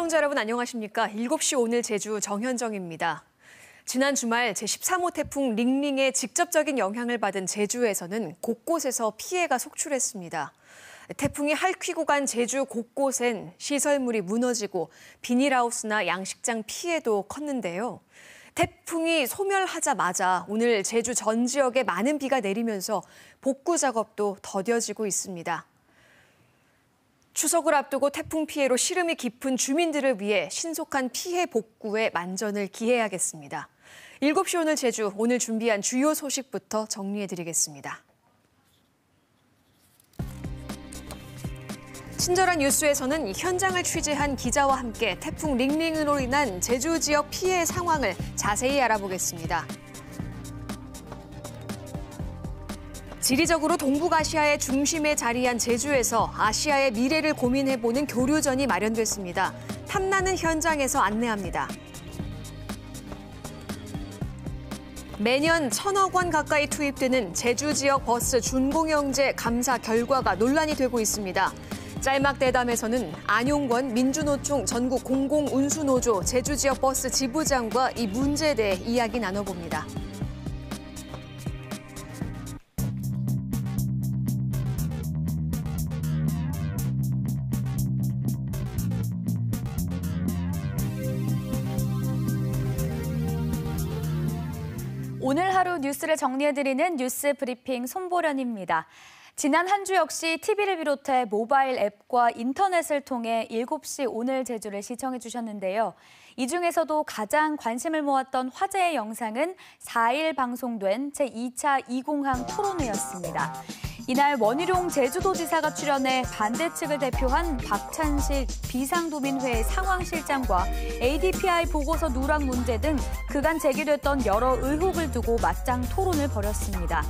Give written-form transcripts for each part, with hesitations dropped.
시청자 여러분 안녕하십니까? 7시 오늘 제주 정현정입니다. 지난 주말 제13호 태풍 링링의 직접적인 영향을 받은 제주에서는 곳곳에서 피해가 속출했습니다. 태풍이 핥히고 간 제주 곳곳엔 시설물이 무너지고 비닐하우스나 양식장 피해도 컸는데요. 태풍이 소멸하자마자 오늘 제주 전 지역에 많은 비가 내리면서 복구 작업도 더뎌지고 있습니다. 추석을 앞두고 태풍 피해로 시름이 깊은 주민들을 위해 신속한 피해 복구에 만전을 기해야겠습니다. 7시 오늘 제주, 오늘 준비한 주요 소식부터 정리해드리겠습니다. 친절한 뉴스에서는 현장을 취재한 기자와 함께 태풍 링링으로 인한 제주 지역 피해 상황을 자세히 알아보겠습니다. 지리적으로 동북아시아의 중심에 자리한 제주에서 아시아의 미래를 고민해보는 교류전이 마련됐습니다. 탐나는 현장에서 안내합니다. 매년 1,000억 원 가까이 투입되는 제주 지역 버스 준공영제 감사 결과가 논란이 되고 있습니다. 짤막대담에서는 안용권 민주노총 전국 공공운수노조 제주 지역 버스 지부장과 이 문제에 대해 이야기 나눠봅니다. 오늘 하루 뉴스를 정리해드리는 뉴스 브리핑 손보련입니다. 지난 한 주 역시 TV를 비롯해 모바일 앱과 인터넷을 통해 7시 오늘 제주를 시청해 주셨는데요. 이 중에서도 가장 관심을 모았던 화제의 영상은 4일 방송된 제2차 20항 토론회였습니다. 이날 원희룡 제주도지사가 출연해 반대 측을 대표한 박찬식 비상도민회 상황실장과 ADPI 보고서 누락 문제 등 그간 제기됐던 여러 의혹을 두고 맞짱 토론을 벌였습니다.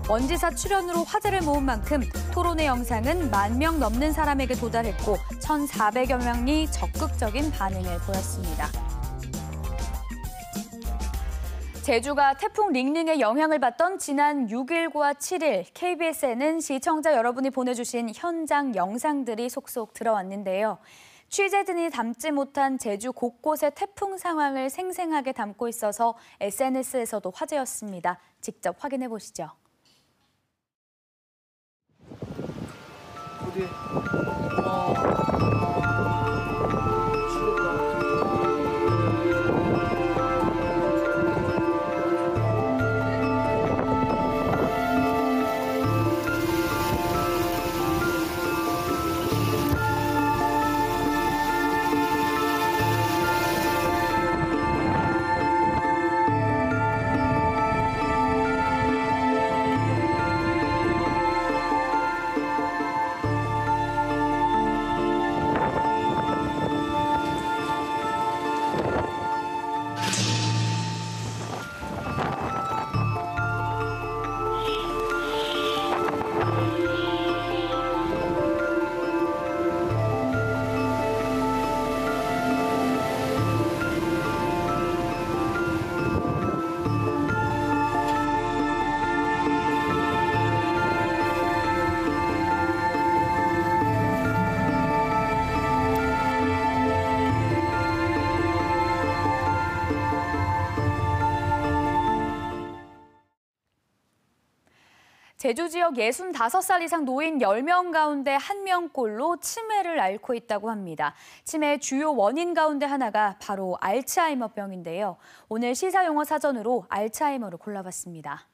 원 지사 출연으로 화제를 모은 만큼 토론회 영상은 10,000명 넘는 사람에게 도달했고 1,400여 명이 적극적인 반응을 보였습니다. 제주가 태풍 링링의 영향을 받던 지난 6일과 7일, KBS에는 시청자 여러분이 보내주신 현장 영상들이 속속 들어왔는데요. 취재진이 담지 못한 제주 곳곳의 태풍 상황을 생생하게 담고 있어서 SNS에서도 화제였습니다. 직접 확인해 보시죠. 어디? 제주 지역 65살 이상 노인 10명 가운데 1명꼴로 치매를 앓고 있다고 합니다. 치매의 주요 원인 가운데 하나가 바로 알츠하이머병인데요. 오늘 시사용어 사전으로 알츠하이머를 골라봤습니다.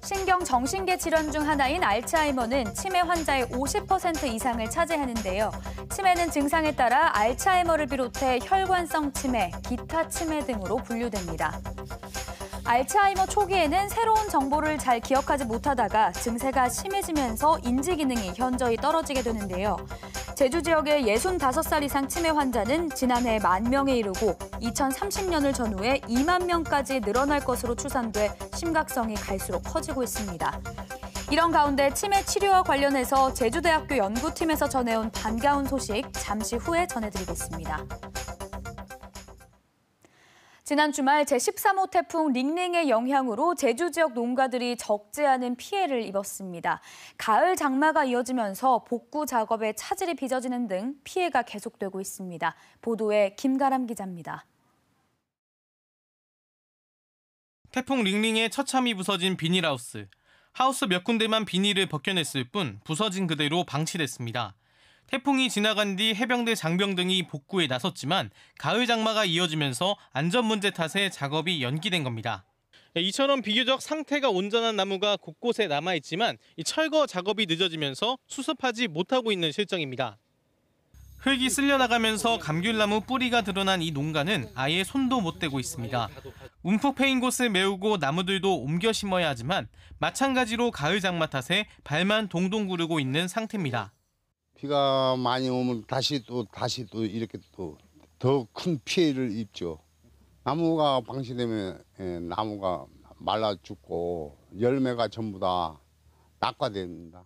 신경정신계 질환 중 하나인 알츠하이머는 치매 환자의 50% 이상을 차지하는데요. 치매는 증상에 따라 알츠하이머를 비롯해 혈관성 치매, 기타 치매 등으로 분류됩니다. 알츠하이머 초기에는 새로운 정보를 잘 기억하지 못하다가 증세가 심해지면서 인지 기능이 현저히 떨어지게 되는데요. 제주 지역의 65살 이상 치매 환자는 지난해 10,000명에 이르고 2030년을 전후해 20,000명까지 늘어날 것으로 추산돼 심각성이 갈수록 커지고 있습니다. 이런 가운데 치매 치료와 관련해서 제주대학교 연구팀에서 전해온 반가운 소식 잠시 후에 전해드리겠습니다. 지난 주말 제13호 태풍 링링의 영향으로 제주 지역 농가들이 적지 않은 피해를 입었습니다. 가을 장마가 이어지면서 복구 작업에 차질이 빚어지는 등 피해가 계속되고 있습니다. 보도에 김가람 기자입니다. 태풍 링링에 처참히 부서진 비닐하우스. 하우스 몇 군데만 비닐을 벗겨냈을 뿐 부서진 그대로 방치됐습니다. 태풍이 지나간 뒤 해병대 장병 등이 복구에 나섰지만 가을 장마가 이어지면서 안전 문제 탓에 작업이 연기된 겁니다. 이처럼 비교적 상태가 온전한 나무가 곳곳에 남아있지만 이 철거 작업이 늦어지면서 수습하지 못하고 있는 실정입니다. 흙이 쓸려나가면서 감귤나무 뿌리가 드러난 이 농가는 아예 손도 못 대고 있습니다. 움푹 패인 곳을 메우고 나무들도 옮겨 심어야 하지만 마찬가지로 가을 장마 탓에 발만 동동 구르고 있는 상태입니다. 비가 많이 오면 다시 또 이렇게 또 더 큰 피해를 입죠. 나무가 방치되면 나무가 말라 죽고 열매가 전부 다 낙과됩니다.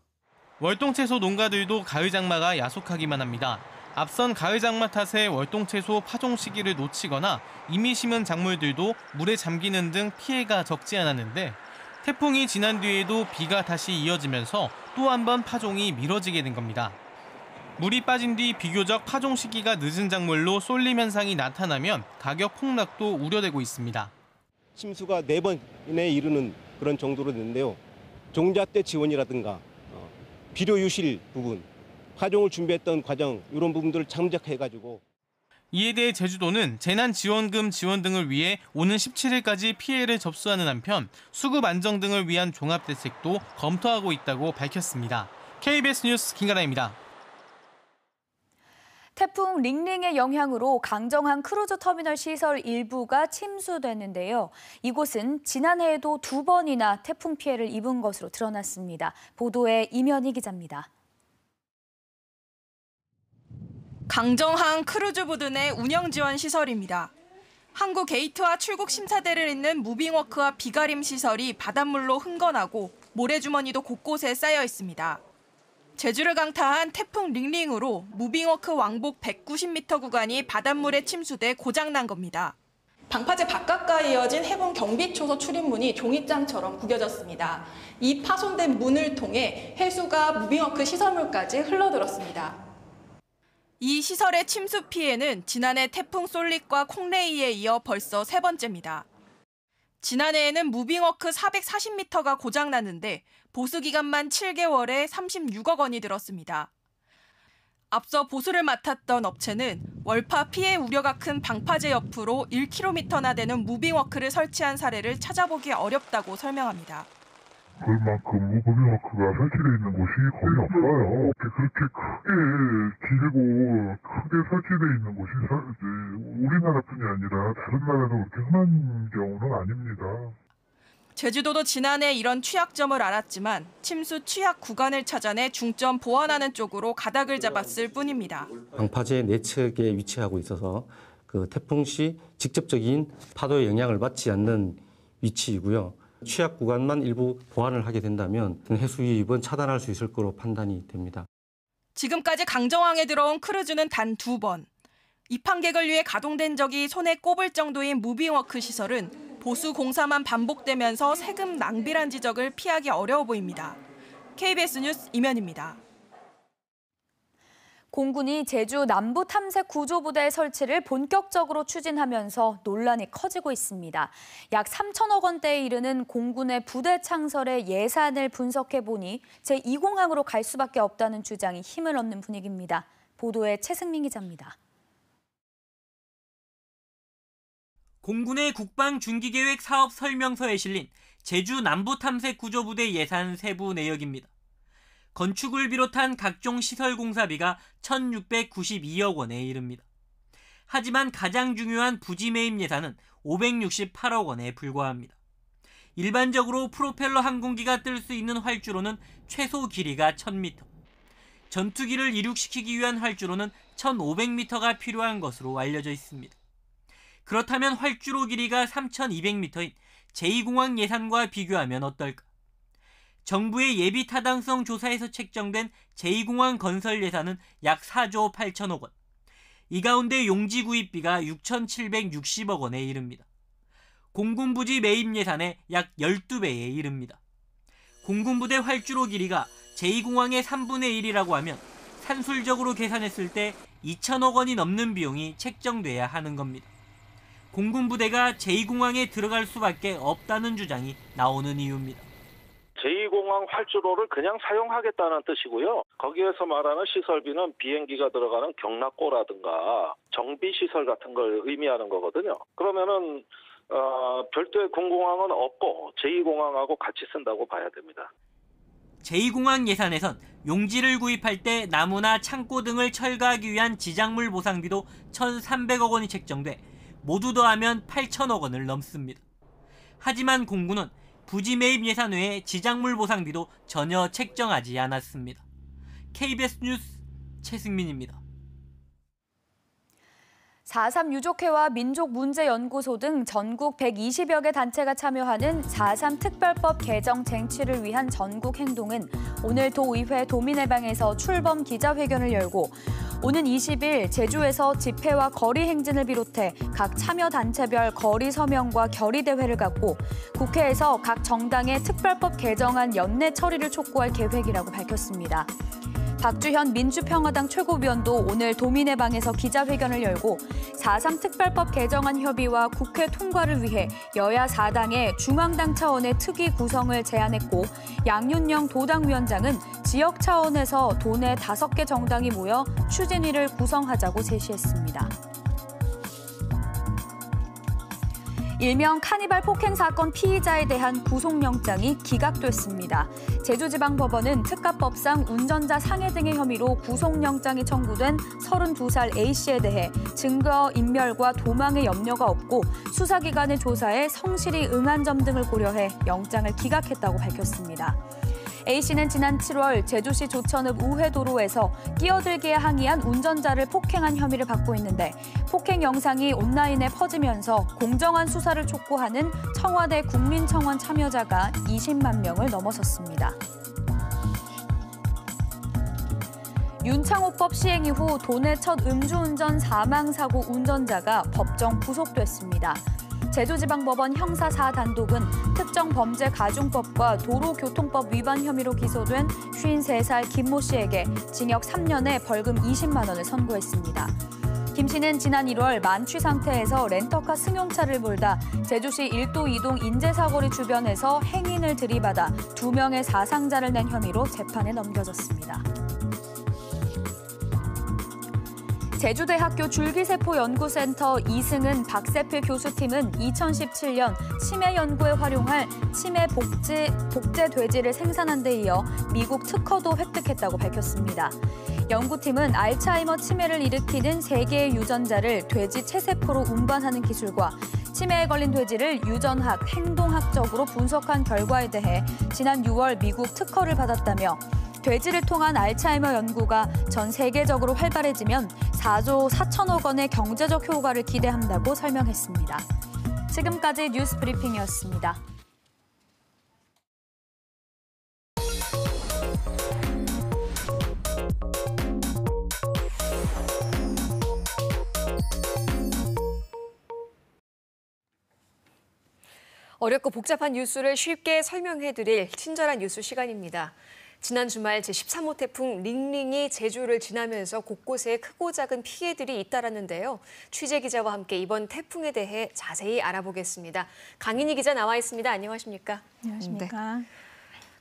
월동채소 농가들도 가을 장마가 야속하기만 합니다. 앞선 가을 장마 탓에 월동채소 파종 시기를 놓치거나 이미 심은 작물들도 물에 잠기는 등 피해가 적지 않았는데 태풍이 지난 뒤에도 비가 다시 이어지면서 또 한 번 파종이 미뤄지게 된 겁니다. 물이 빠진 뒤 비교적 파종 시기가 늦은 작물로 쏠림 현상이 나타나면 가격 폭락도 우려되고 있습니다. 침수가 4번에 이르는 그런 정도로 됐는데요. 종자 때 지원이라든가 비료 유실 부분, 파종을 준비했던 과정 이런 부분들을 참작해가지고 이에 대해 제주도는 재난지원금 지원 등을 위해 오는 17일까지 피해를 접수하는 한편 수급 안정 등을 위한 종합대책도 검토하고 있다고 밝혔습니다. KBS 뉴스 김가라입니다. 태풍 링링의 영향으로 강정항 크루즈 터미널 시설 일부가 침수됐는데요. 이곳은 지난해에도 2번이나 태풍 피해를 입은 것으로 드러났습니다. 보도에 이면희 기자입니다. 강정항 크루즈보드 내 운영 지원 시설입니다. 항구 게이트와 출국 심사대를 잇는 무빙워크와 비가림 시설이 바닷물로 흥건하고 모래주머니도 곳곳에 쌓여 있습니다. 제주를 강타한 태풍 링링으로 무빙워크 왕복 190m 구간이 바닷물에 침수돼 고장난 겁니다. 방파제 바깥가에 이어진 해군 경비초소 출입문이 종이장처럼 구겨졌습니다. 이 파손된 문을 통해 해수가 무빙워크 시설물까지 흘러들었습니다. 이 시설의 침수 피해는 지난해 태풍 솔릭과 콩레이에 이어 벌써 3번째입니다. 지난해에는 무빙워크 440m가 고장났는데 보수 기간만 7개월에 36억 원이 들었습니다. 앞서 보수를 맡았던 업체는 월파 피해 우려가 큰 방파제 옆으로 1km나 되는 무빙워크를 설치한 사례를 찾아보기 어렵다고 설명합니다. 그만큼 무빙워크가 설치되어 있는 곳이 거의 없어요. 그렇게 크게 설치되어 있는 곳이 우리나라뿐이 아니라 다른 나라도 그렇게 흔한 경우는 아닙니다. 제주도도 지난해 이런 취약점을 알았지만 침수 취약 구간을 찾아내 중점 보완하는 쪽으로 가닥을 잡았을 뿐입니다. 방파제 내측에 위치하고 있어서 그 태풍 시 직접적인 파도의 영향을 받지 않는 위치이고요. 취약 구간만 일부 보완을 하게 된다면 해수 유입은 차단할 수 있을 거로 판단이 됩니다. 지금까지 강정항에 들어온 크루즈는 단 2번. 입항객을 위해 가동된 적이 손에 꼽을 정도인 무빙워크 시설은 보수 공사만 반복되면서 세금 낭비란 지적을 피하기 어려워 보입니다. KBS 뉴스 이면입니다. 공군이 제주 남부 탐색 구조부대 설치를 본격적으로 추진하면서 논란이 커지고 있습니다. 약 3천억 원대에 이르는 공군의 부대 창설의 예산을 분석해보니 제2공항으로 갈 수밖에 없다는 주장이 힘을 얻는 분위기입니다. 보도에 최승민 기자입니다. 공군의 국방중기계획 사업 설명서에 실린 제주 남부탐색구조부대 예산 세부 내역입니다. 건축을 비롯한 각종 시설 공사비가 1,692억 원에 이릅니다. 하지만 가장 중요한 부지 매입 예산은 568억 원에 불과합니다. 일반적으로 프로펠러 항공기가 뜰 수 있는 활주로는 최소 길이가 1,000m, 전투기를 이륙시키기 위한 활주로는 1,500m가 필요한 것으로 알려져 있습니다. 그렇다면 활주로 길이가 3,200m인 제2공항 예산과 비교하면 어떨까? 정부의 예비 타당성 조사에서 책정된 제2공항 건설 예산은 약 4조 8천억 원. 이 가운데 용지 구입비가 6,760억 원에 이릅니다. 공군 부지 매입 예산의 약 12배에 이릅니다. 공군 부대 활주로 길이가 제2공항의 3분의 1이라고 하면 산술적으로 계산했을 때 2천억 원이 넘는 비용이 책정돼야 하는 겁니다. 공군 부대가 제2공항에 들어갈 수밖에 없다는 주장이 나오는 이유입니다. 제2공항 활주로를 그냥 사용하겠다는 뜻이고요. 거기에서 말하는 시설비는 비행기가 들어가는 경락고라든가 정비시설 같은 걸 의미하는 거거든요. 그러면은 별도의 군공항은 없고 제2공항하고 같이 쓴다고 봐야 됩니다. 제2공항 예산에선 용지를 구입할 때 나무나 창고 등을 철거하기 위한 지작물 보상비도 1,300억 원이 책정돼 모두 더하면 8천억 원을 넘습니다. 하지만 공군은 부지 매입 예산 외에 지작물 보상비도 전혀 책정하지 않았습니다. KBS 뉴스 최승민입니다. 4.3 유족회와 민족문제연구소 등 전국 120여 개 단체가 참여하는 4.3 특별법 개정 쟁취를 위한 전국행동은 오늘 도의회 도민회방에서 출범 기자회견을 열고 오는 20일 제주에서 집회와 거리 행진을 비롯해 각 참여 단체별 거리 서명과 결의 대회를 갖고 국회에서 각 정당의 특별법 개정안 연내 처리를 촉구할 계획이라고 밝혔습니다. 박주현 민주평화당 최고위원도 오늘 도민회방에서 기자회견을 열고 4.3 특별법 개정안 협의와 국회 통과를 위해 여야 4당의 중앙당 차원의 특위 구성을 제안했고 양윤영 도당위원장은 지역 차원에서 도내 5개 정당이 모여 추진위를 구성하자고 제시했습니다. 일명 카니발 폭행 사건 피의자에 대한 구속영장이 기각됐습니다. 제주지방법원은 특가법상 운전자 상해 등의 혐의로 구속영장이 청구된 32살 A씨에 대해 증거인멸과 도망의 염려가 없고 수사기관의 조사에 성실히 응한 점 등을 고려해 영장을 기각했다고 밝혔습니다. A씨는 지난 7월 제주시 조천읍 우회도로에서 끼어들기에 항의한 운전자를 폭행한 혐의를 받고 있는데 폭행 영상이 온라인에 퍼지면서 공정한 수사를 촉구하는 청와대 국민청원 참여자가 20만 명을 넘어섰습니다. 윤창호법 시행 이후 도내 첫 음주운전 사망사고 운전자가 법정 구속됐습니다. 제주지방법원 형사 4단독은 특정범죄가중법과 도로교통법 위반 혐의로 기소된 53살 김모 씨에게 징역 3년에 벌금 20만 원을 선고했습니다. 김 씨는 지난 1월 만취 상태에서 렌터카 승용차를 몰다 제주시 1도 2동 인제사거리 주변에서 행인을 들이받아 2명의 사상자를 낸 혐의로 재판에 넘겨졌습니다. 제주대학교 줄기세포연구센터 이승은 박세필 교수팀은 2017년 치매 연구에 활용할 치매 복제 돼지를 생산한 데 이어 미국 특허도 획득했다고 밝혔습니다. 연구팀은 알츠하이머 치매를 일으키는 3개의 유전자를 돼지 체세포로 운반하는 기술과 치매에 걸린 돼지를 유전학, 행동학적으로 분석한 결과에 대해 지난 6월 미국 특허를 받았다며 돼지를 통한 알츠하이머 연구가 전 세계적으로 활발해지면 4조 4천억 원의 경제적 효과를 기대한다고 설명했습니다. 지금까지 뉴스 브리핑이었습니다. 어렵고 복잡한 뉴스를 쉽게 설명해드릴 친절한 뉴스 시간입니다. 지난 주말 제13호 태풍 링링이 제주를 지나면서 곳곳에 크고 작은 피해들이 잇따랐는데요. 취재 기자와 함께 이번 태풍에 대해 자세히 알아보겠습니다. 강인희 기자 나와 있습니다. 안녕하십니까? 안녕하십니까? 네.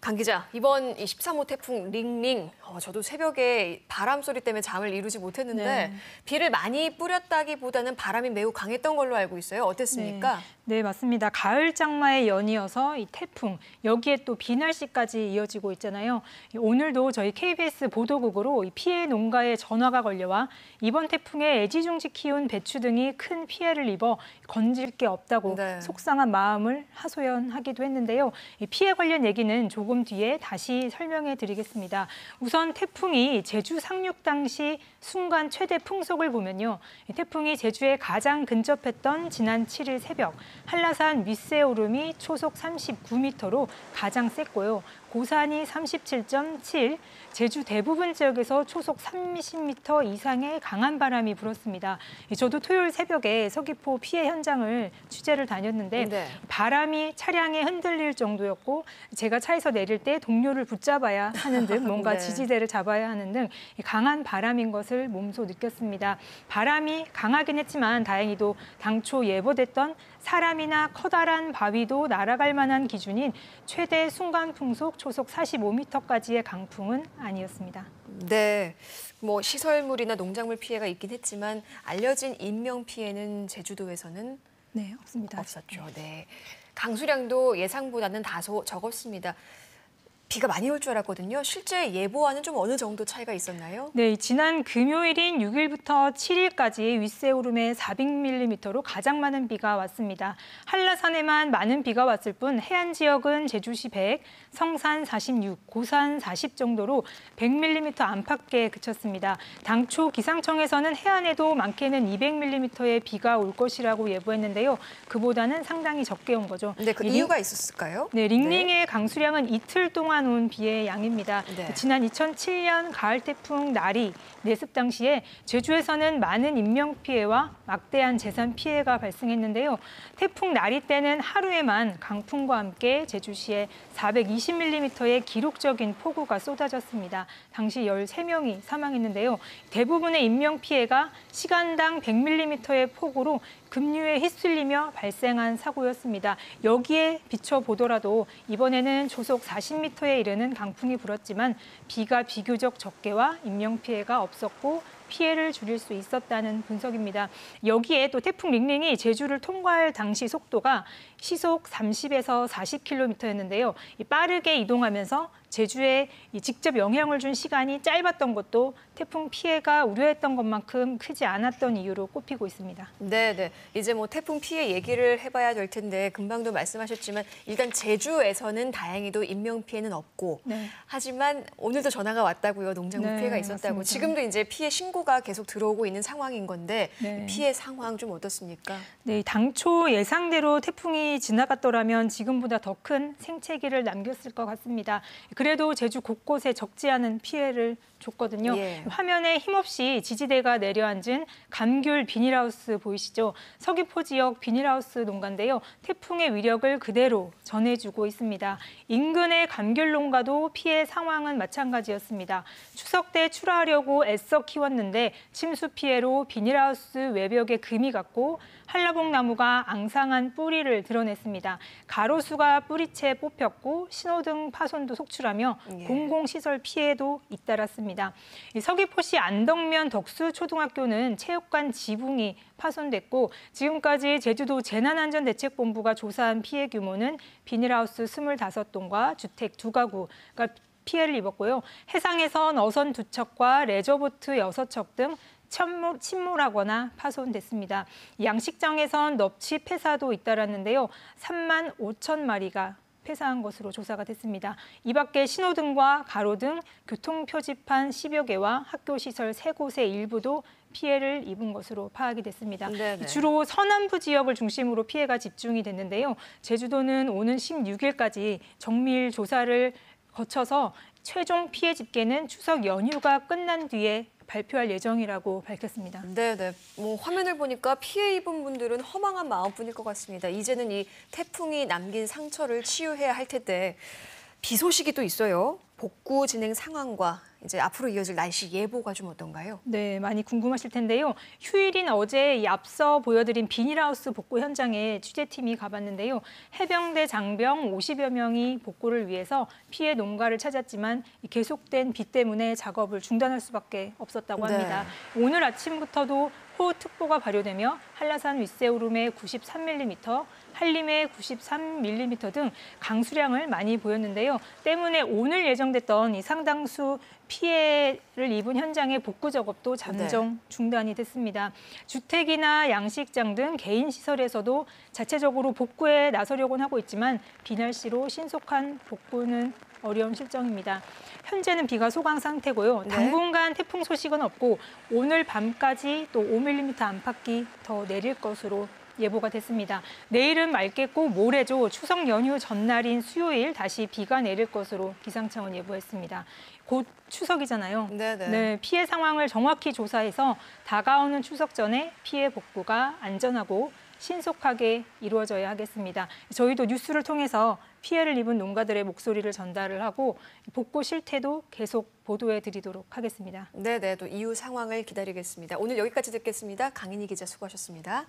강 기자, 이번 13호 태풍 링링, 저도 새벽에 바람 소리 때문에 잠을 이루지 못했는데 네. 비를 많이 뿌렸다기보다는 바람이 매우 강했던 걸로 알고 있어요. 어땠습니까? 네, 맞습니다. 가을 장마의 연이어서 이 태풍, 여기에 또 비 날씨까지 이어지고 있잖아요. 오늘도 저희 KBS 보도국으로 이 피해 농가에 전화가 걸려와 이번 태풍에 애지중지 키운 배추 등이 큰 피해를 입어 건질 게 없다고 네. 속상한 마음을 하소연하기도 했는데요. 이 피해 관련 얘기는 조금 뒤에 다시 설명해 드리겠습니다. 우선 태풍이 제주 상륙 당시 순간 최대 풍속을 보면요. 이 태풍이 제주에 가장 근접했던 지난 7일 새벽 한라산 윗세오름이 초속 39m로 가장 셌고요. 고산이 37.7, 제주 대부분 지역에서 초속 30m 이상의 강한 바람이 불었습니다. 저도 토요일 새벽에 서귀포 피해 현장을 취재를 다녔는데 네. 바람이 차량에 흔들릴 정도였고 제가 차에서 내릴 때 동료를 붙잡아야 하는 등 뭔가 네. 지지대를 잡아야 하는 등 강한 바람인 것을 몸소 느꼈습니다. 바람이 강하긴 했지만 다행히도 당초 예보됐던 사람이나 커다란 바위도 날아갈 만한 기준인 최대 순간 풍속 초속 45m까지의 강풍은 아니었습니다. 네, 뭐 시설물이나 농작물 피해가 있긴 했지만 알려진 인명 피해는 제주도에서는 네, 없습니다. 없었죠. 네, 강수량도 예상보다는 다소 적었습니다. 비가 많이 올 줄 알았거든요. 실제 예보와는 좀 어느 정도 차이가 있었나요? 네, 지난 금요일인 6일부터 7일까지 윗세오름에 400mm로 가장 많은 비가 왔습니다. 한라산에만 많은 비가 왔을 뿐 해안 지역은 제주시 100, 성산 46, 고산 40 정도로 100mm 안팎에 그쳤습니다. 당초 기상청에서는 해안에도 많게는 200mm의 비가 올 것이라고 예보했는데요. 그보다는 상당히 적게 온 거죠. 네, 그 이유가 있었을까요? 네, 링링의 강수량은 이틀 동안 온 비의 양입니다. 네. 지난 2007년 가을 태풍 나리 내습 당시에 제주에서는 많은 인명 피해와 막대한 재산 피해가 발생했는데요. 태풍 나리 때는 하루에만 강풍과 함께 제주시에 420mm의 기록적인 폭우가 쏟아졌습니다. 당시 13명이 사망했는데요. 대부분의 인명 피해가 시간당 100mm의 폭우로 급류에 휩쓸리며 발생한 사고였습니다. 여기에 비춰보더라도 이번에는 초속 40m에 이르는 강풍이 불었지만 비가 비교적 적게와 인명피해가 없었고 피해를 줄일 수 있었다는 분석입니다. 여기에 또 태풍 링링이 제주를 통과할 당시 속도가 시속 30에서 40km였는데요. 빠르게 이동하면서 제주에 직접 영향을 준 시간이 짧았던 것도 태풍 피해가 우려했던 것만큼 크지 않았던 이유로 꼽히고 있습니다. 네. 이제 뭐 태풍 피해 얘기를 해봐야 될 텐데 금방도 말씀하셨지만 일단 제주에서는 다행히도 인명 피해는 없고 네. 하지만 오늘도 전화가 왔다고요. 농작물 네, 피해가 있었다고. 맞습니다. 지금도 이제 피해 신고가 계속 들어오고 있는 상황인 건데 네. 피해 상황 좀 어떻습니까? 네, 당초 예상대로 태풍이 지나갔더라면 지금보다 더 큰 생채기를 남겼을 것 같습니다. 그래도 제주 곳곳에 적지 않은 피해를 줬거든요. 예. 화면에 힘없이 지지대가 내려앉은 감귤 비닐하우스 보이시죠? 서귀포 지역 비닐하우스 농가인데요. 태풍의 위력을 그대로 전해주고 있습니다. 인근의 감귤 농가도 피해 상황은 마찬가지였습니다. 추석 때 출하하려고 애써 키웠는데 침수 피해로 비닐하우스 외벽에 금이 갔고 한라봉 나무가 앙상한 뿌리를 드러냈습니다. 가로수가 뿌리채 뽑혔고 신호등 파손도 속출하며 예. 공공시설 피해도 잇따랐습니다. 이 서귀포시 안덕면 덕수초등학교는 체육관 지붕이 파손됐고 지금까지 제주도 재난안전대책본부가 조사한 피해 규모는 비닐하우스 25동과 주택 2가구가 피해를 입었고요. 해상에선 어선 2척과 레저보트 6척 등 침몰하거나 파손됐습니다. 양식장에선 넙치 폐사도 잇따랐는데요. 3만 5천 마리가 폐사한 것으로 조사가 됐습니다. 이 밖에 신호등과 가로등, 교통표지판 10여 개와 학교시설 3곳의 일부도 피해를 입은 것으로 파악이 됐습니다. 네네. 주로 서남부 지역을 중심으로 피해가 집중이 됐는데요. 제주도는 오는 16일까지 정밀 조사를 거쳐서 최종 피해 집계는 추석 연휴가 끝난 뒤에 발표할 예정이라고 밝혔습니다. 네. 뭐 화면을 보니까 피해 입은 분들은 허망한 마음뿐일 것 같습니다. 이제는 이 태풍이 남긴 상처를 치유해야 할 텐데 비 소식이 또 있어요. 복구 진행 상황과 이제 앞으로 이어질 날씨 예보가 좀 어떤가요? 네, 많이 궁금하실 텐데요. 휴일인 어제 이 앞서 보여드린 비닐하우스 복구 현장에 취재팀이 가봤는데요. 해병대 장병 50여 명이 복구를 위해서 피해 농가를 찾았지만 계속된 비 때문에 작업을 중단할 수밖에 없었다고 합니다. 오늘 아침부터도 호우특보가 발효되며 한라산 윗세오름에 93mm, 한림에 93mm 등 강수량을 많이 보였는데요. 때문에 오늘 예정됐던 이 상당수 피해를 입은 현장의 복구 작업도 잠정 중단이 됐습니다. 주택이나 양식장 등 개인 시설에서도 자체적으로 복구에 나서려고는 하고 있지만 비 날씨로 신속한 복구는 어려운 실정입니다. 현재는 비가 소강 상태고요. 당분간 태풍 소식은 없고 오늘 밤까지 또 5mm 안팎이 더 내릴 것으로 예보가 됐습니다. 내일은 맑겠고 모레죠. 추석 연휴 전날인 수요일 다시 비가 내릴 것으로 기상청은 예보했습니다. 곧 추석이잖아요. 네, 피해 상황을 정확히 조사해서 다가오는 추석 전에 피해 복구가 안전하고 신속하게 이루어져야 하겠습니다. 저희도 뉴스를 통해서 피해를 입은 농가들의 목소리를 전달을 하고 복구 실태도 계속 보도해드리도록 하겠습니다. 네, 또 이후 상황을 기다리겠습니다. 오늘 여기까지 듣겠습니다. 강인희 기자 수고하셨습니다.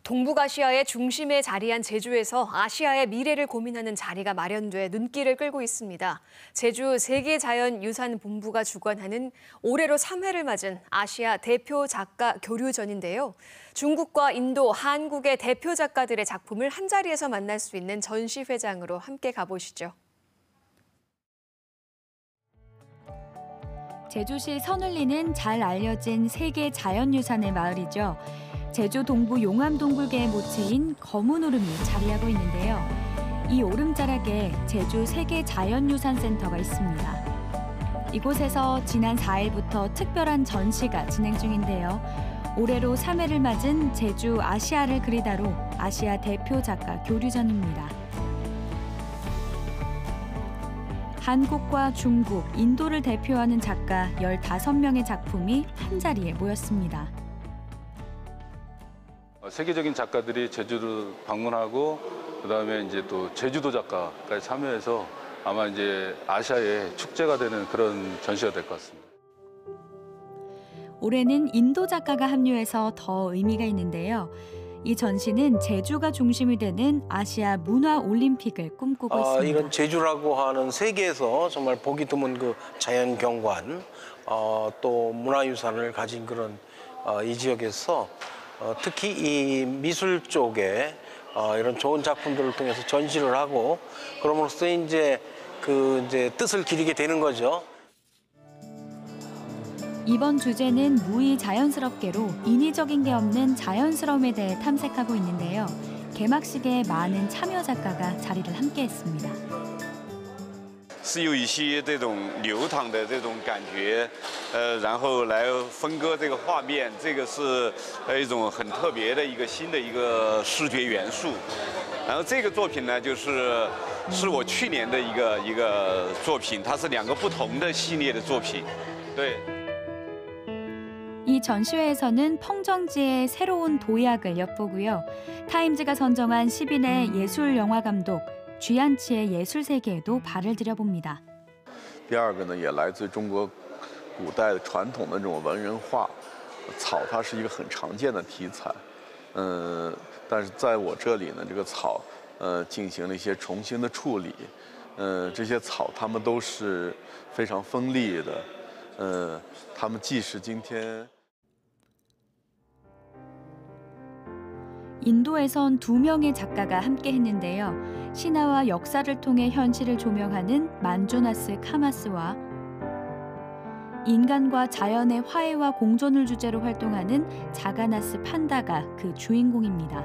동북아시아의 중심에 자리한 제주에서 아시아의 미래를 고민하는 자리가 마련돼 눈길을 끌고 있습니다. 제주 세계자연유산본부가 주관하는 올해로 3회를 맞은 아시아 대표 작가 교류전인데요. 중국과 인도, 한국의 대표 작가들의 작품을 한자리에서 만날 수 있는 전시회장으로 함께 가보시죠. 제주시 서늘리는 잘 알려진 세계 자연유산의 마을이죠. 제주 동부 용암동굴계의 모체인 검은 오름이 자리하고 있는데요. 이 오름자락에 제주 세계자연유산센터가 있습니다. 이곳에서 지난 4일부터 특별한 전시가 진행 중인데요. 올해로 3회를 맞은 제주 아시아를 그리다로 아시아 대표 작가 교류전입니다. 한국과 중국, 인도를 대표하는 작가 15명의 작품이 한자리에 모였습니다. 세계적인 작가들이 제주를 방문하고 그다음에 이제 또 제주도 작가까지 참여해서 아마 이제 아시아의 축제가 되는 그런 전시가 될 것 같습니다. 올해는 인도 작가가 합류해서 더 의미가 있는데요. 이 전시는 제주가 중심이 되는 아시아 문화 올림픽을 꿈꾸고 있습니다. 이런 제주라고 하는 세계에서 정말 보기 드문 그 자연 경관, 또 문화유산을 가진 그런 이 지역에서 특히 이 미술 쪽에 이런 좋은 작품들을 통해서 전시를 하고 그럼으로써 이제 뜻을 기리게 되는 거죠. 이번 주제는 무의 자연스럽게로 인위적인 게 없는 자연스러움에 대해 탐색하고 있는데요. 개막식에 많은 참여 작가가 자리를 함께했습니다. 是有一些这种流淌的这种感觉，然后来分割这个画面，这个是一种很特别的一个新的一个视觉元素。然后这个作品呢，是我去年的一个作品，它是2个不同的系列的作品，对。 이 전시회에서는 펑정지의 새로운 도약을 엿보고요. 타임즈가 선정한 10인의 예술 영화 감독 쥐안치의 예술 세계에도 발을 들여봅니다. 第二个呢，也来自中国古代的传统的这种文人画，草它是一个很常见的题材，但是在我这里呢，这个草进行了一些重新的处理，这些草它们都是非常锋利的，它们既是今天。 인도에선 2명의 작가가 함께 했는데요. 신화와 역사를 통해 현실을 조명하는 만주나스 카마스와 인간과 자연의 화해와 공존을 주제로 활동하는 자가나스 판다가 그 주인공입니다.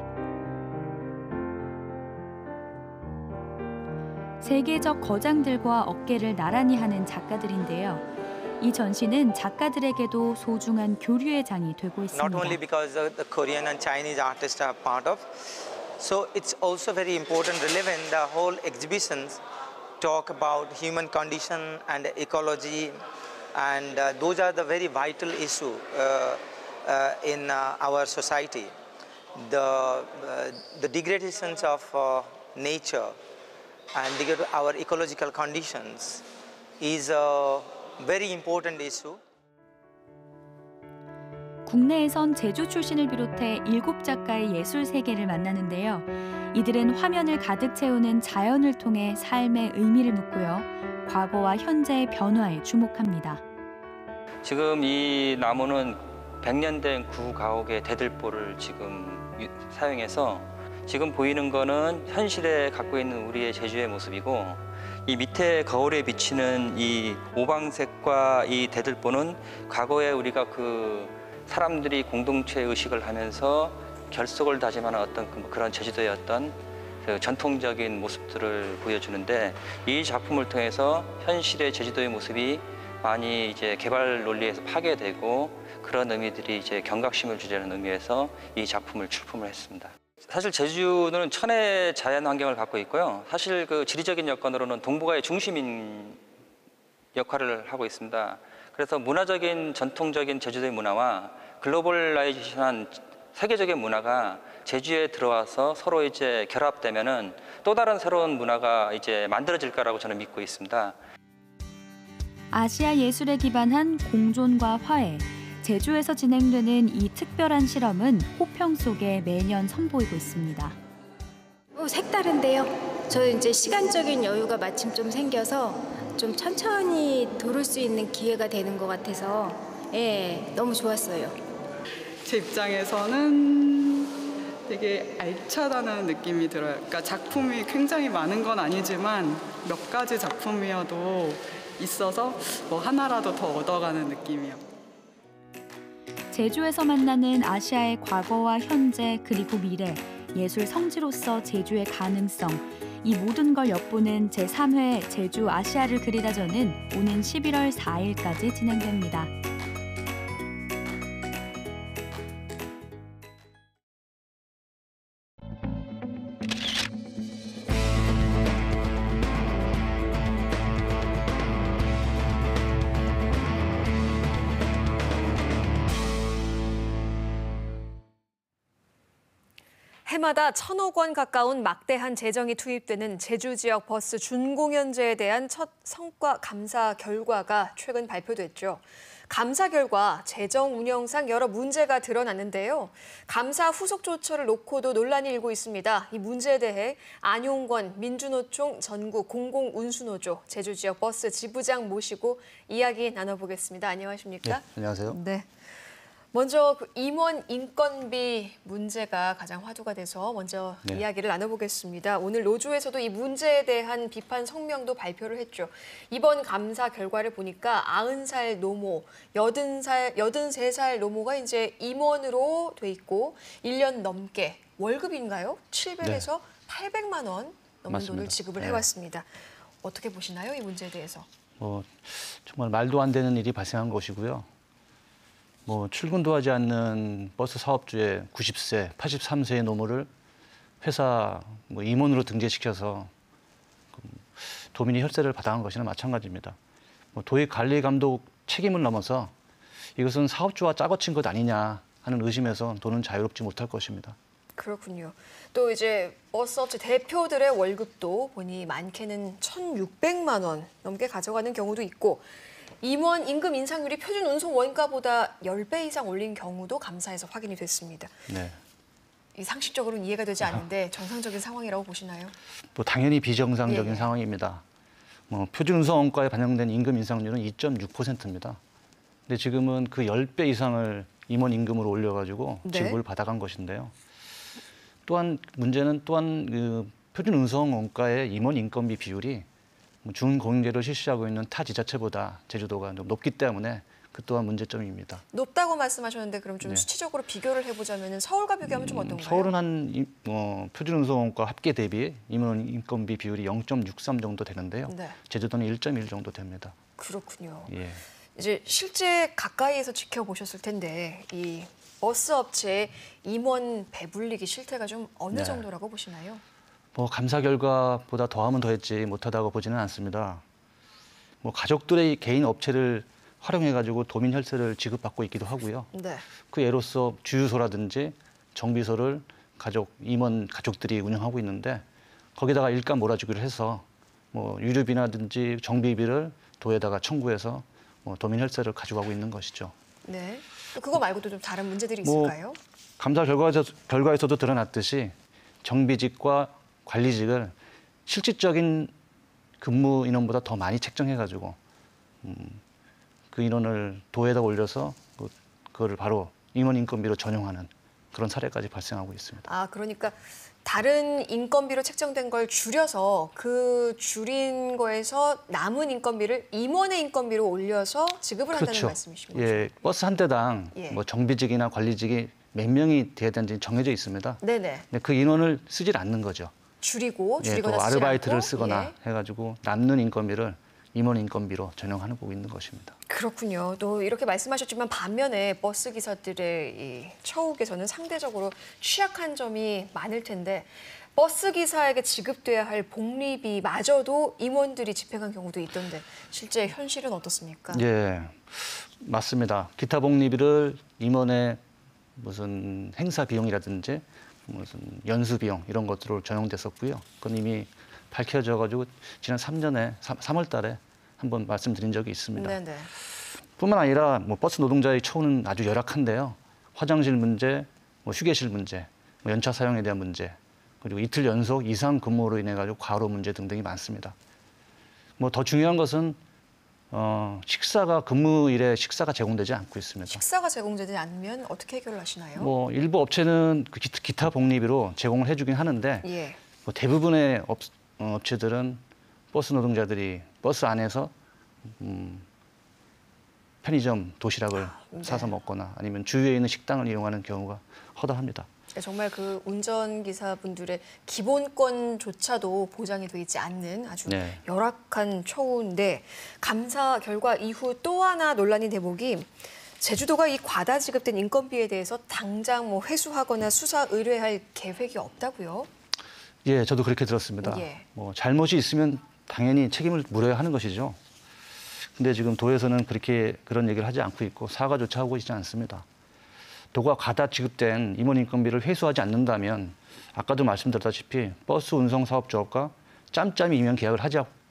세계적 거장들과 어깨를 나란히 하는 작가들인데요. 이 전시는 작가들에게도 소중한 교류의 장이 되고 있습니다. Not only because the Korean and Chinese artists are part of, so it's also very important, relevant. The whole exhibitions talk about human condition and ecology, and those are the very vital issue in our society. The degradations of nature and our ecological conditions is a very important issue. 국내에선 제주 출신을 비롯해 7작가의 예술 세계를 만나는데요. 이들은 화면을 가득 채우는 자연을 통해 삶의 의미를 묻고요. 과거와 현재의 변화에 주목합니다. 지금 이 나무는 100년 된 구가옥의 대들보를 지금 사용해서 지금 보이는 거는 현실에 갖고 있는 우리의 제주의 모습이고 이 밑에 거울에 비치는 이 오방색과 이 대들보는 과거에 우리가 그 사람들이 공동체 의식을 하면서 결속을 다짐하는 어떤 그런 제주도의 어떤 그 전통적인 모습들을 보여주는데, 이 작품을 통해서 현실의 제주도의 모습이 많이 이제 개발 논리에서 파괴되고 그런 의미들이 이제 경각심을 주려는 의미에서 이 작품을 출품을 했습니다. 사실 제주도는 천혜 자연 환경을 갖고 있고요. 사실 그 지리적인 여건으로는 동북아의 중심인 역할을 하고 있습니다. 그래서 문화적인 전통적인 제주도의 문화와 글로벌라이제이션한 세계적인 문화가 제주에 들어와서 서로 이제 결합되면은 또 다른 새로운 문화가 이제 만들어질 거라고 저는 믿고 있습니다. 아시아 예술에 기반한 공존과 화해. 제주에서 진행되는 이 특별한 실험은 호평 속에 매년 선보이고 있습니다. 색다른데요. 저 이제 시간적인 여유가 마침 좀 생겨서 좀 천천히 돌을 수 있는 기회가 되는 것 같아서 너무 좋았어요. 제 입장에서는 되게 알차다는 느낌이 들어요. 그러니까 작품이 굉장히 많은 건 아니지만 몇 가지 작품이어도 있어서 뭐 하나라도 더 얻어가는 느낌이요. 제주에서 만나는 아시아의 과거와 현재 그리고 미래, 예술 성지로서 제주의 가능성, 이 모든 걸 엿보는 제3회 제주 아시아를 그리다전은 오는 11월 4일까지 진행됩니다. 해마다 1,000억 원 가까운 막대한 재정이 투입되는 제주 지역 버스 준공연제에 대한 첫 성과 감사 결과가 최근 발표됐죠. 감사 결과 재정 운영상 여러 문제가 드러났는데요. 감사 후속 조처를 놓고도 논란이 일고 있습니다. 이 문제에 대해 안용권 민주노총 전국 공공운수노조 제주 지역 버스 지부장 모시고 이야기 나눠보겠습니다. 안녕하십니까? 네, 안녕하세요. 네. 먼저 그 임원 인건비 문제가 가장 화두가 돼서 먼저 이야기를 나눠보겠습니다. 오늘 노조에서도 이 문제에 대한 비판 성명도 발표를 했죠. 이번 감사 결과를 보니까 90살 노모, 83살 노모가 이제 임원으로 돼 있고 1년 넘게 월급인가요? 700에서 800만 원 넘는 맞습니다. 돈을 지급을 해왔습니다. 어떻게 보시나요? 이 문제에 대해서? 정말 말도 안 되는 일이 발생한 것이고요. 출근도 하지 않는 버스 사업주의 90세, 83세의 노모를 회사 임원으로 등재시켜서 도민이 혈세를 받아간 것이나 마찬가지입니다. 도의 관리 감독 책임을 넘어서 이것은 사업주와 짜고 친 것 아니냐 하는 의심에서 돈은 자유롭지 못할 것입니다. 그렇군요. 또 이제 버스업체 대표들의 월급도 보니 많게는 1,600만 원 넘게 가져가는 경우도 있고 임원 임금 인상률이 표준 운송 원가보다 10배 이상 올린 경우도 감사에서 확인이 됐습니다. 네. 이 상식적으로는 이해가 되지 않는데 정상적인 상황이라고 보시나요? 당연히 비정상적인 상황입니다. 표준 운송 원가에 반영된 임금 인상률은 2.6%입니다. 근데 지금은 그 10배 이상을 임원 임금으로 올려가지고 지급을 받아간 것인데요. 또한 문제는 그 표준 운송 원가의 임원 인건비 비율이 준공영제를 실시하고 있는 타 지자체보다 제주도가 좀 높기 때문에 그 또한 문제점입니다. 높다고 말씀하셨는데 그럼 좀 수치적으로 비교를 해보자면 서울과 비교하면 좀 어떤가요? 서울은 한 표준 운송 원가 합계 대비 임원 인건비 비율이 0.63 정도 되는데요. 제주도는 1.1 정도 됩니다. 그렇군요. 예. 이제 실제 가까이에서 지켜보셨을 텐데 이 버스 업체의 임원 배불리기 실태가 좀 어느 정도라고 보시나요? 감사 결과보다 더하면 더했지 못하다고 보지는 않습니다. 가족들의 개인 업체를 활용해가지고 도민 혈세를 지급받고 있기도 하고요. 그 예로서 주유소라든지 정비소를 임원 가족들이 운영하고 있는데 거기다가 일감 몰아주기를 해서 유류비라든지 정비비를 도에다가 청구해서 도민 혈세를 가져가고 있는 것이죠. 네. 그거 말고도 좀 다른 문제들이 있을까요? 감사 결과에서도 드러났듯이 정비직과 관리직을 실질적인 근무 인원보다 더 많이 책정해가지고 그 인원을 도에다 올려서 그거를 바로 임원 인건비로 전용하는 그런 사례까지 발생하고 있습니다. 그러니까 다른 인건비로 책정된 걸 줄여서 그 줄인 거에서 남은 인건비를 임원의 인건비로 올려서 지급을 한다는 그렇죠. 말씀이신 거죠? 예, 버스 한 대당 예. 뭐 정비직이나 관리직이 몇 명이 돼야 되는지 정해져 있습니다. 네네. 근데 그 인원을 쓰질 않는 거죠. 줄이거나 또 쓰지 아르바이트를 않고? 쓰거나 예. 해가지고 남는 인건비를 임원 인건비로 전용하는 보고 있는 것입니다. 그렇군요. 또 이렇게 말씀하셨지만 반면에 버스 기사들의 이 처우에서는 상대적으로 취약한 점이 많을 텐데 버스 기사에게 지급돼야 할 복리비마저도 임원들이 집행한 경우도 있던데 실제 현실은 어떻습니까? 예, 맞습니다. 기타 복리비를 임원의 무슨 행사 비용이라든지 무슨 연수 비용 이런 것들로 전용됐었고요. 그건 이미 밝혀져가지고 지난 3월 달에 한번 말씀드린 적이 있습니다. 네네. 뿐만 아니라 뭐 버스 노동자의 처우는 아주 열악한데요. 화장실 문제, 뭐 휴게실 문제, 뭐 연차 사용에 대한 문제, 그리고 이틀 연속 이상 근무로 인해 가지고 과로 문제 등등이 많습니다. 뭐 더 중요한 것은 식사가 근무일에 식사가 제공되지 않고 있습니다. 식사가 제공되지 않으면 어떻게 해결을 하시나요? 뭐 일부 업체는 그 기타 복리비로 제공을 해주긴 하는데 예. 뭐 대부분의 업체들은 버스 노동자들이 버스 안에서 편의점 도시락을 네. 사서 먹거나 아니면 주위에 있는 식당을 이용하는 경우가 허다합니다. 정말 그 운전기사분들의 기본권조차도 보장이 되어 있지 않는 아주 네. 열악한 처우인데 감사 결과 이후 또 하나 논란이 대목이 제주도가 이 과다 지급된 인건비에 대해서 당장 뭐 회수하거나 수사 의뢰할 계획이 없다고요? 예, 저도 그렇게 들었습니다. 예. 뭐 잘못이 있으면 당연히 책임을 물어야 하는 것이죠. 근데 지금 도에서는 그런 얘기를 하지 않고 있고 사과조차 하고 있지 않습니다. 도가 과다 지급된 임원 인건비를 회수하지 않는다면 아까도 말씀드렸다시피 버스 운송 사업조합과 짬짬이 임용 계약을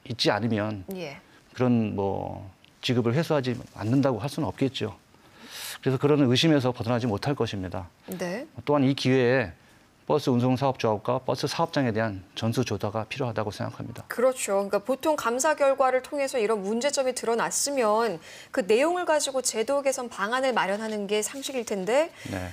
있지 않으면 예. 그런 뭐 지급을 회수하지 않는다고 할 수는 없겠죠. 그래서 그런 의심에서 벗어나지 못할 것입니다. 네. 또한 이 기회에 버스 운송 사업조합과 버스 사업장에 대한 전수조사가 필요하다고 생각합니다. 그렇죠. 그러니까 보통 감사 결과를 통해서 이런 문제점이 드러났으면 그 내용을 가지고 제도 개선 방안을 마련하는 게 상식일 텐데 네.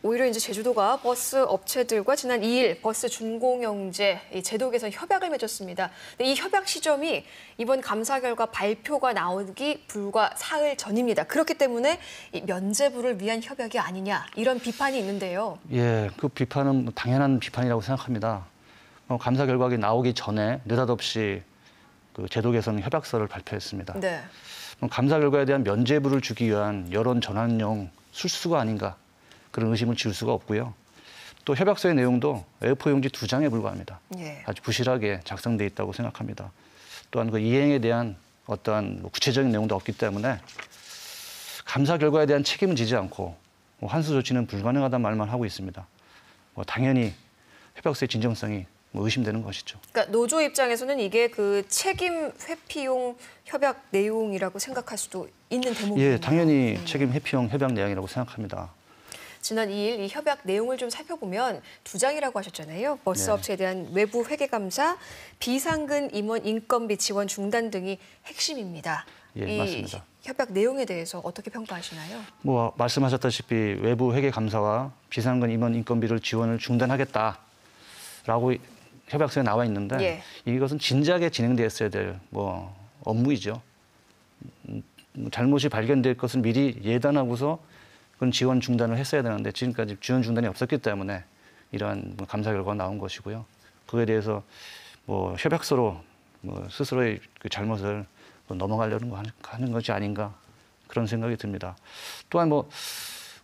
오히려 이제 제주도가 버스 업체들과 지난 2일 버스 준공영제 제도 개선 협약을 맺었습니다. 근데 이 협약 시점이 이번 감사 결과 발표가 나오기 불과 사흘 전입니다. 그렇기 때문에 이 면제부를 위한 협약이 아니냐 이런 비판이 있는데요. 예, 그 비판은 당연한 비판이라고 생각합니다. 감사 결과가 나오기 전에 느닷없이 그 제도 개선 협약서를 발표했습니다. 네. 감사 결과에 대한 면제부를 주기 위한 여론 전환용 술수가 아닌가 그런 의심을 지울 수가 없고요. 또 협약서의 내용도 A4 용지 2장에 불과합니다. 예. 아주 부실하게 작성돼 있다고 생각합니다. 또한 그 이행에 대한 어떠한 구체적인 내용도 없기 때문에 감사 결과에 대한 책임은 지지 않고 환수 조치는 불가능하다는 말만 하고 있습니다. 당연히 협약서의 진정성이 의심되는 것이죠. 그러니까 노조 입장에서는 이게 그 책임 회피용 협약 내용이라고 생각할 수도 있는 대목이에요. 예, 당연히 책임 회피용 협약 내용이라고 생각합니다. 지난 2일 이 협약 내용을 좀 살펴보면 2장이라고 하셨잖아요. 버스 네. 업체에 대한 외부 회계 감사, 비상근 임원 인건비 지원 중단 등이 핵심입니다. 예, 이 맞습니다. 협약 내용에 대해서 어떻게 평가하시나요? 말씀하셨다시피 외부 회계 감사와 비상근 임원 인건비를 지원을 중단하겠다라고 협약서에 나와 있는데 예. 이것은 진작에 진행되었어야 될 업무이죠. 잘못이 발견될 것을 미리 예단하고서 그건 지원 중단을 했어야 되는데 지금까지 지원 중단이 없었기 때문에 이러한 감사 결과가 나온 것이고요. 그에 대해서 협약서로 스스로의 그 잘못을 넘어가려는 하는 것이 아닌가 그런 생각이 듭니다. 또한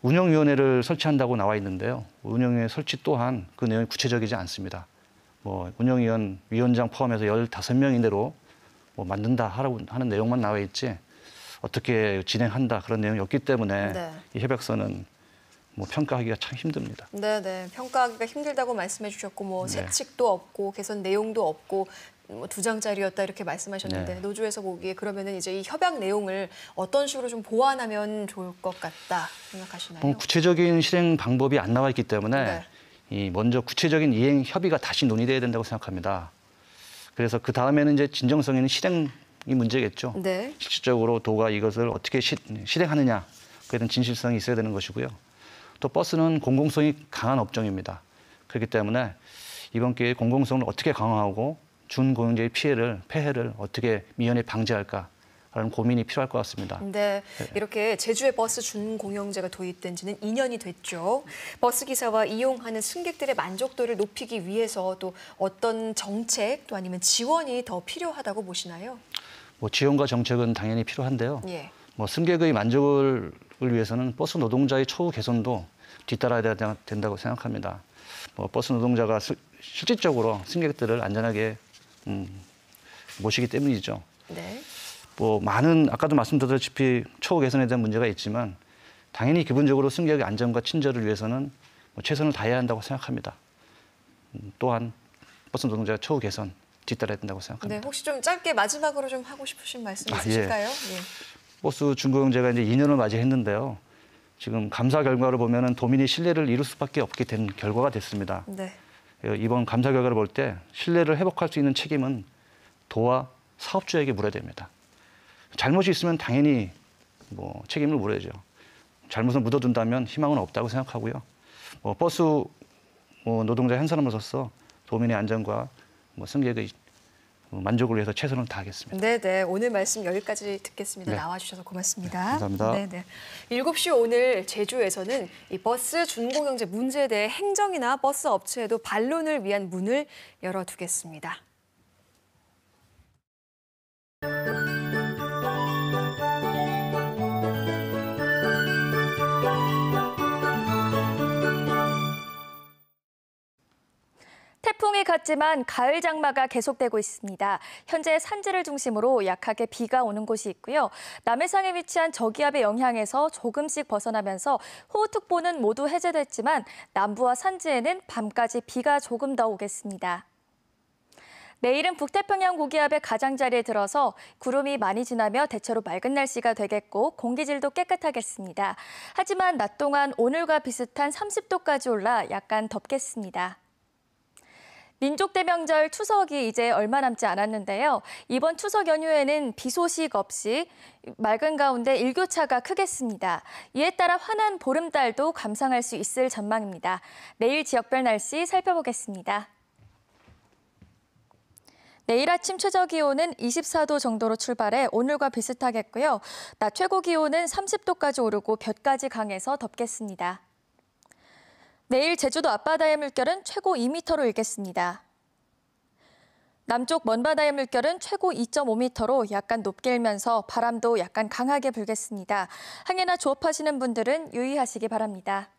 운영위원회를 설치한다고 나와 있는데요. 운영위원회 설치 또한 그 내용이 구체적이지 않습니다. 위원장 포함해서 15명 이내로 만든다 하는 내용만 나와 있지 어떻게 진행한다 그런 내용이 없기 때문에 네. 이 협약서는 평가하기가 참 힘듭니다. 네, 평가하기가 힘들다고 말씀해 주셨고 네. 세칙도 없고 개선 내용도 없고 2장짜리였다 이렇게 말씀하셨는데 네. 노조에서 보기에 그러면은 이제 이 협약 내용을 어떤 식으로 좀 보완하면 좋을 것 같다 생각하시나요? 구체적인 실행 방법이 안 나와 있기 때문에 네. 먼저 구체적인 이행 협의가 다시 논의돼야 된다고 생각합니다. 그래서 그 다음에는 이제 진정성 있는 실행이 문제겠죠. 네. 실질적으로 도가 이것을 어떻게 실행하느냐 그에 대한 진실성이 있어야 되는 것이고요. 또 버스는 공공성이 강한 업종입니다. 그렇기 때문에 이번 기회에 공공성을 어떻게 강화하고 준고용자의 폐해를 어떻게 미연에 방지할까라는 고민이 필요할 것 같습니다. 네, 이렇게 제주에 버스 준공영제가 도입된 지는 2년이 됐죠. 버스 기사와 이용하는 승객들의 만족도를 높이기 위해서 또 어떤 정책 또 아니면 지원이 더 필요하다고 보시나요? 지원과 정책은 당연히 필요한데요. 예. 승객의 만족을 위해서는 버스 노동자의 처우 개선도 뒤따라야 된다고 생각합니다. 버스 노동자가 실질적으로 승객들을 안전하게 모시기 때문이죠. 네. 많은 아까도 말씀드렸다시피 처우 개선에 대한 문제가 있지만 당연히 기본적으로 승객의 안전과 친절을 위해서는 최선을 다해야 한다고 생각합니다. 또한 버스 노동자의 처우 개선 뒤따라야 된다고 생각합니다. 네, 혹시 좀 짧게 마지막으로 좀 하고 싶으신 말씀 있으실까요? 예. 예. 버스 준공영제가 이제 2년을 맞이했는데요. 지금 감사 결과를 보면은 도민이 신뢰를 이룰 수밖에 없게 된 결과가 됐습니다. 네. 이번 감사 결과를 볼 때 신뢰를 회복할 수 있는 책임은 도와 사업주에게 물어야 됩니다. 잘못이 있으면 당연히 책임을 물어야죠. 잘못을 묻어둔다면 희망은 없다고 생각하고요. 버스 노동자 한 사람으로서 도민의 안전과 승객의 만족을 위해서 최선을 다하겠습니다. 네네, 오늘 말씀 여기까지 듣겠습니다. 네. 나와주셔서 고맙습니다. 감사합니다. 네네. 7시 오늘 제주에서는 이 버스 준공영제 문제에 대해 행정이나 버스 업체에도 반론을 위한 문을 열어두겠습니다. 태풍이 갔지만 가을 장마가 계속되고 있습니다. 현재 산지를 중심으로 약하게 비가 오는 곳이 있고요. 남해상에 위치한 저기압의 영향에서 조금씩 벗어나면서 호우특보는 모두 해제됐지만 남부와 산지에는 밤까지 비가 조금 더 오겠습니다. 내일은 북태평양 고기압의 가장자리에 들어서 구름이 많이 지나며 대체로 맑은 날씨가 되겠고 공기질도 깨끗하겠습니다. 하지만 낮 동안 오늘과 비슷한 30도까지 올라 약간 덥겠습니다. 민족대명절 추석이 이제 얼마 남지 않았는데요. 이번 추석 연휴에는 비 소식 없이 맑은 가운데 일교차가 크겠습니다. 이에 따라 환한 보름달도 감상할 수 있을 전망입니다. 내일 지역별 날씨 살펴보겠습니다. 내일 아침 최저기온은 24도 정도로 출발해 오늘과 비슷하겠고요. 낮 최고기온은 30도까지 오르고 볕까지 강해서 덥겠습니다. 내일 제주도 앞바다의 물결은 최고 2m로 일겠습니다. 남쪽 먼바다의 물결은 최고 2.5m로 약간 높게 일면서 바람도 약간 강하게 불겠습니다. 항해나 조업하시는 분들은 유의하시기 바랍니다.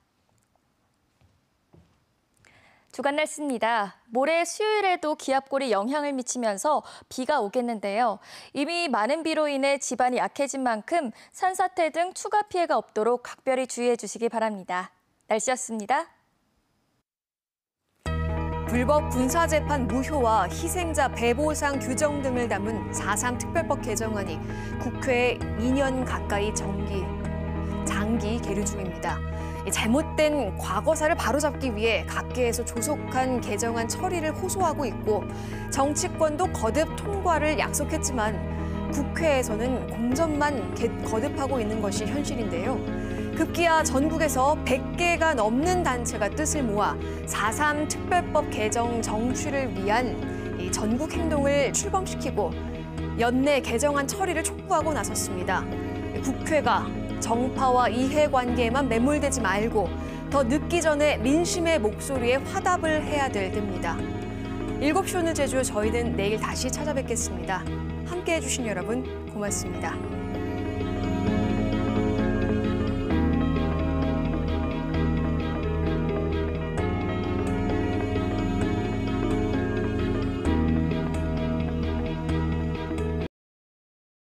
주간 날씨입니다. 모레 수요일에도 기압골이 영향을 미치면서 비가 오겠는데요. 이미 많은 비로 인해 지반이 약해진 만큼 산사태 등 추가 피해가 없도록 각별히 주의해 주시기 바랍니다. 날씨였습니다. 불법 군사재판 무효와 희생자 배보상 규정 등을 담은 4.3 특별법 개정안이 국회에 2년 가까이 장기 계류 중입니다. 잘못된 과거사를 바로잡기 위해 각계에서 조속한 개정안 처리를 호소하고 있고 정치권도 거듭 통과를 약속했지만 국회에서는 공전만 거듭하고 있는 것이 현실인데요. 급기야 전국에서 100개가 넘는 단체가 뜻을 모아 4.3 특별법 개정 정취를 위한 이 전국 행동을 출범시키고 연내 개정안 처리를 촉구하고 나섰습니다. 국회가 정파와 이해관계에만 매몰되지 말고 더 늦기 전에 민심의 목소리에 화답을 해야 될 때입니다. 7시 오늘 제주 저희는 내일 다시 찾아뵙겠습니다. 함께해 주신 여러분 고맙습니다.